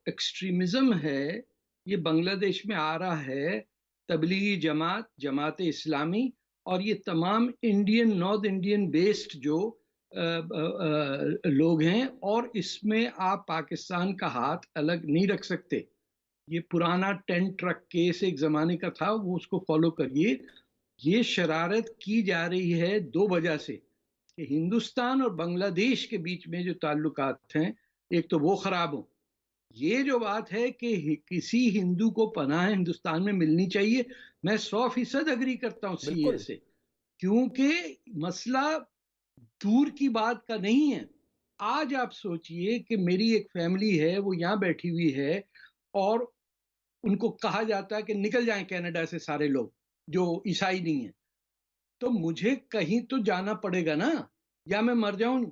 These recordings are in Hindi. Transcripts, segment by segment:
एक्सट्रीमिज्म है ये बांग्लादेश में आ रहा है। तबलीगी जमात, जमात इस्लामी और ये तमाम इंडियन, नॉर्थ इंडियन बेस्ड जो लोग हैं, और इसमें आप पाकिस्तान का हाथ अलग नहीं रख सकते। ये पुराना 10 ट्रक केस एक जमाने का था, वो उसको फॉलो करिए। ये शरारत की जा रही है दो वजह से कि हिंदुस्तान और बांग्लादेश के बीच में जो ताल्लुकात हैं, एक तो वो खराब हो। ये जो बात है कि किसी हिंदू को पनाह हिंदुस्तान में मिलनी चाहिए, मैं 100% अग्री करता हूँ सीए बिल्कुल। से, क्योंकि मसला दूर की बात का नहीं है। आज आप सोचिए कि मेरी एक फैमिली है, वो यहाँ बैठी हुई है और उनको कहा जाता है कि निकल जाएं कनाडा से सारे लोग जो ईसाई नहीं है, तो मुझे कहीं तो जाना पड़ेगा ना, या मैं मर जाऊं।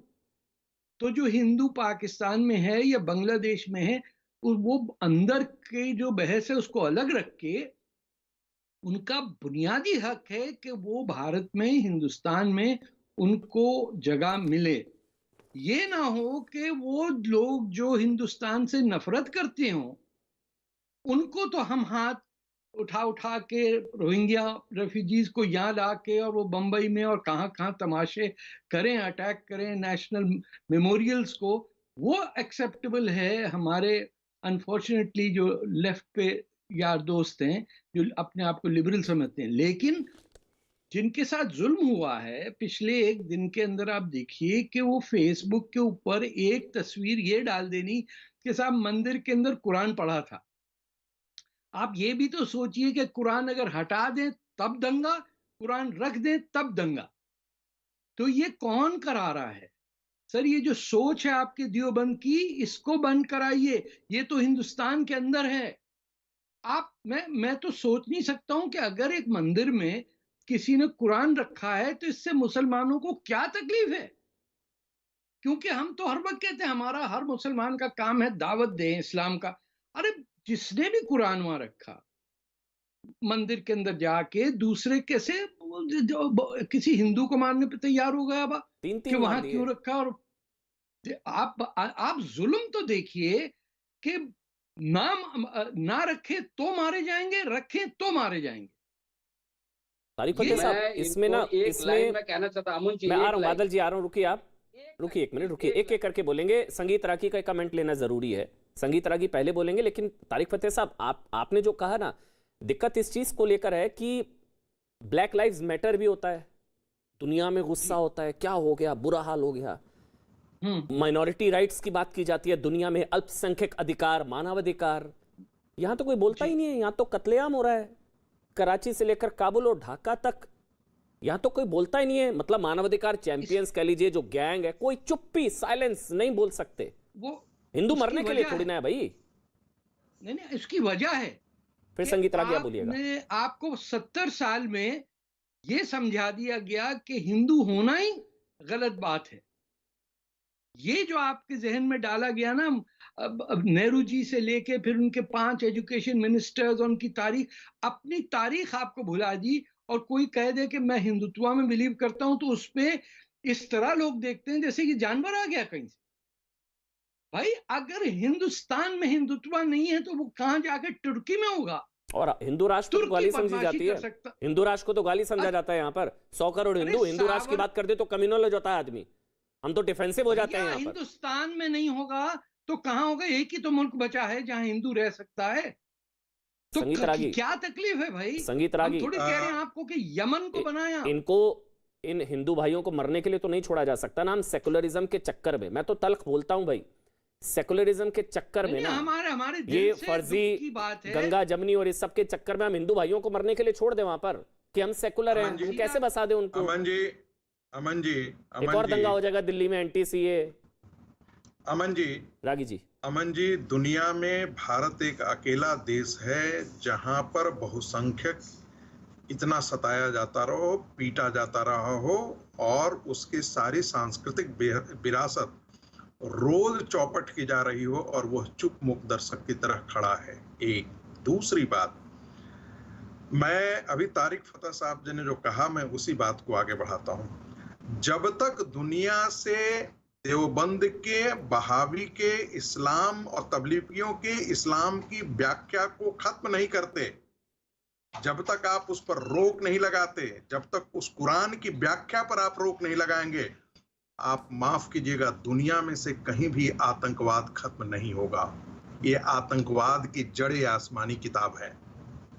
तो जो हिंदू पाकिस्तान में है या बांग्लादेश में है, वो अंदर के जो बहस है उसको अलग रख के, उनका बुनियादी हक है कि वो भारत में, हिंदुस्तान में उनको जगह मिले। ये ना हो कि वो लोग जो हिंदुस्तान से नफरत करते हो, उनको तो हम हाथ उठा उठा के रोहिंग्या रेफ्यूजीज को यहाँ ला के और वो बंबई में और कहाँ कहाँ तमाशे करें, अटैक करें नेशनल मेमोरियल्स को, वो एक्सेप्टेबल है हमारे अनफॉर्चुनेटली जो लेफ्ट पे यार दोस्त हैं, जो अपने आप को लिबरल समझते हैं। लेकिन जिनके साथ जुल्म हुआ है पिछले एक दिन के अंदर, आप देखिए कि वो फेसबुक के ऊपर एक तस्वीर ये डाल देनी कि साहब मंदिर के अंदर कुरान पढ़ा था। आप ये भी तो सोचिए कि कुरान अगर हटा दें तब दंगा, कुरान रख दें तब दंगा। तो ये कौन करा रहा है? सर ये जो सोच है आपके देवबंद की, इसको बंद कराइए। ये तो हिंदुस्तान के अंदर है। आप मैं तो सोच नहीं सकता हूं कि अगर एक मंदिर में किसी ने कुरान रखा है तो इससे मुसलमानों को क्या तकलीफ है? क्योंकि हम तो हर वक्त कहते हैं हमारा हर मुसलमान का काम है दावत दें इस्लाम का। अरे जिसने भी कुरान वहां रखा मंदिर के अंदर जाके, दूसरे कैसे किसी हिंदू को मारने पे तैयार हो गया बा तीन कि तीन मार वहां दिए। क्यों रखा? और आप जुल्म तो देखिए कि नाम ना रखे तो मारे जाएंगे, रखें तो मारे जाएंगे। तारिक फतेह ये साहब, मैं इसमें इनको ना, एक लाइन इसमें में कहना चाहता हूं, अमन जी, मैं आ एक रहा हूँ, लाइन, बादल जी आ रहा हूँ, रुकिए आप, एक रुकिए एक मिनट, लाइन, रुकिए, एक एक एक करके बोलेंगे। संगीत रागी का कमेंट लेना जरूरी है, संगीत रागी पहले बोलेंगे। लेकिन तारिक फतेह साहब, आपने जो कहा ना, दिक्कत इस चीज को लेकर है कि ब्लैक लाइव्स मैटर भी होता है, दुनिया में गुस्सा होता है, क्या हो गया, बुरा हाल हो गया। माइनॉरिटी राइट्स की बात की जाती है दुनिया में, अल्पसंख्यक अधिकार, मानवाधिकार, यहां तो कोई बोलता ही नहीं है। यहां तो कत्लेआम हो रहा है, कराची से लेकर काबुल और ढाका तक, यहां तो कोई बोलता ही नहीं है। मतलब मानवाधिकार चैंपियंस कह लीजिए, जो गैंग है, कोई चुप्पी, साइलेंस, नहीं बोल सकते। वो हिंदू उसकी मरने के लिए वजह थोड़ी है। ना है भाई। नहीं नहीं, इसकी वजह है फिर कि संगीत रागिया बोलिएगा। आपने, आपको 70 साल में ये समझा दिया गया कि हिंदू होना ही गलत बात है। ये जो आपके जहन में डाला गया ना, अब नेहरू जी से लेके फिर उनके 5 एजुकेशन मिनिस्टर्स और उनकी तारीख, अपनी तारीख आपको भुला दी। और कोई कह दे कि मैं हिंदुत्व में बिलीव करता हूं, तो उस पे इस तरह लोग देखते हैं जैसे कि जानवर आ गया कहीं से। भाई अगर हिंदुस्तान में हिंदुत्व नहीं है तो वो कहां जाके तुर्की में होगा? और हिंदू राष्ट्र को तो तुर्की गाली समझी बदमाशी जाती कर है, सकता? हिंदू राष्ट्र को तो गाली समझा जाता है यहाँ पर। 100 करोड़ अरे हिंदू, हिंदू राष्ट्र की सावर, बात कर दे तो कम्युनल हो जाता है आदमी, हम तो डिफेंसिव हो जाते हैं भैया यहाँ पर। हिंदुस्तान में नहीं होगा तो कहां होगा? एक ही तो मुल्क बचा है जहां हिंदू रह सकता है। तो संगीत रागी, क्या तकलीफ है भाई? संगीत हम रागी, थोड़ी कह रहे हैं आपको कि यमन को बनाया। इनको, इन हिंदू भाइयों को मरने के लिए तो नहीं छोड़ा जा सकता ना। हम सेकुलरिज्म के चक्कर में, मैं तो तल्ख बोलता हूं भाई, सेकुलरिज्म के चक्कर में ना, हमारे हमारे दिल ये से फर्जी दुख की बात है। गंगा जमनी और इस सब के चक्कर में हम हिंदू भाइयों को मरने के लिए छोड़ दें वहां पर कि हम सेकुलर हैं। हम कैसे बसा दें उनको? अमन जी, अमन जी, एक और दंगा हो जाएगा दिल्ली में, एंटी सीए। अमन जी, रागी जी, अमन जी, दुनिया में भारत एक अकेला देश है जहां पर बहुसंख्यक इतना सताया जाता रहो, पीटा जाता रहा हो, और उसकी सारी सांस्कृतिक विरासत रोज चौपट की जा रही हो, और वह चुप मुख दर्शक की तरह खड़ा है। एक दूसरी बात, मैं अभी तारिक फतेह साहब जी ने जो कहा, मैं उसी बात को आगे बढ़ाता हूं। जब तक दुनिया से देवबंद के, बहावी के, इस्लाम और तबलीगियों के इस्लाम की व्याख्या को खत्म नहीं करते, जब तक आप उस पर रोक नहीं लगाते, जब तक उस कुरान की व्याख्या पर आप रोक नहीं लगाएंगे, आप माफ कीजिएगा, दुनिया में से कहीं भी आतंकवाद खत्म नहीं होगा। ये आतंकवाद की जड़े आसमानी किताब है।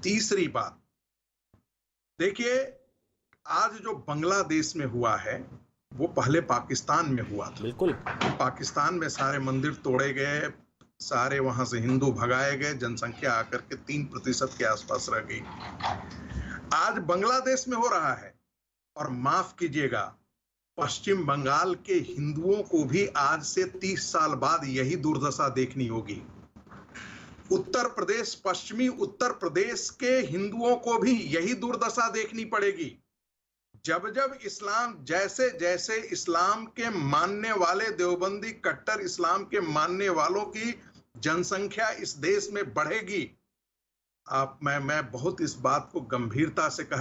तीसरी बात देखिए, आज जो बांग्लादेश में हुआ है वो पहले पाकिस्तान में हुआ था। बिल्कुल। पाकिस्तान में सारे मंदिर तोड़े गए, सारे वहां से हिंदू भगाए गए, जनसंख्या आकर के 3% के आसपास रह गई। आज बांग्लादेश में हो रहा है, और माफ कीजिएगा, पश्चिम बंगाल के हिंदुओं को भी आज से 30 साल बाद यही दुर्दशा देखनी होगी। उत्तर प्रदेश, पश्चिमी उत्तर प्रदेश के हिंदुओं को भी यही दुर्दशा देखनी पड़ेगी। जब जब इस्लाम, जैसे जैसे इस्लाम के मानने वाले, देवबंदी कट्टर इस्लाम के मानने वालों की जनसंख्या इस देश में बढ़ेगी, मैं बहुत इस बात को गंभीरता से कह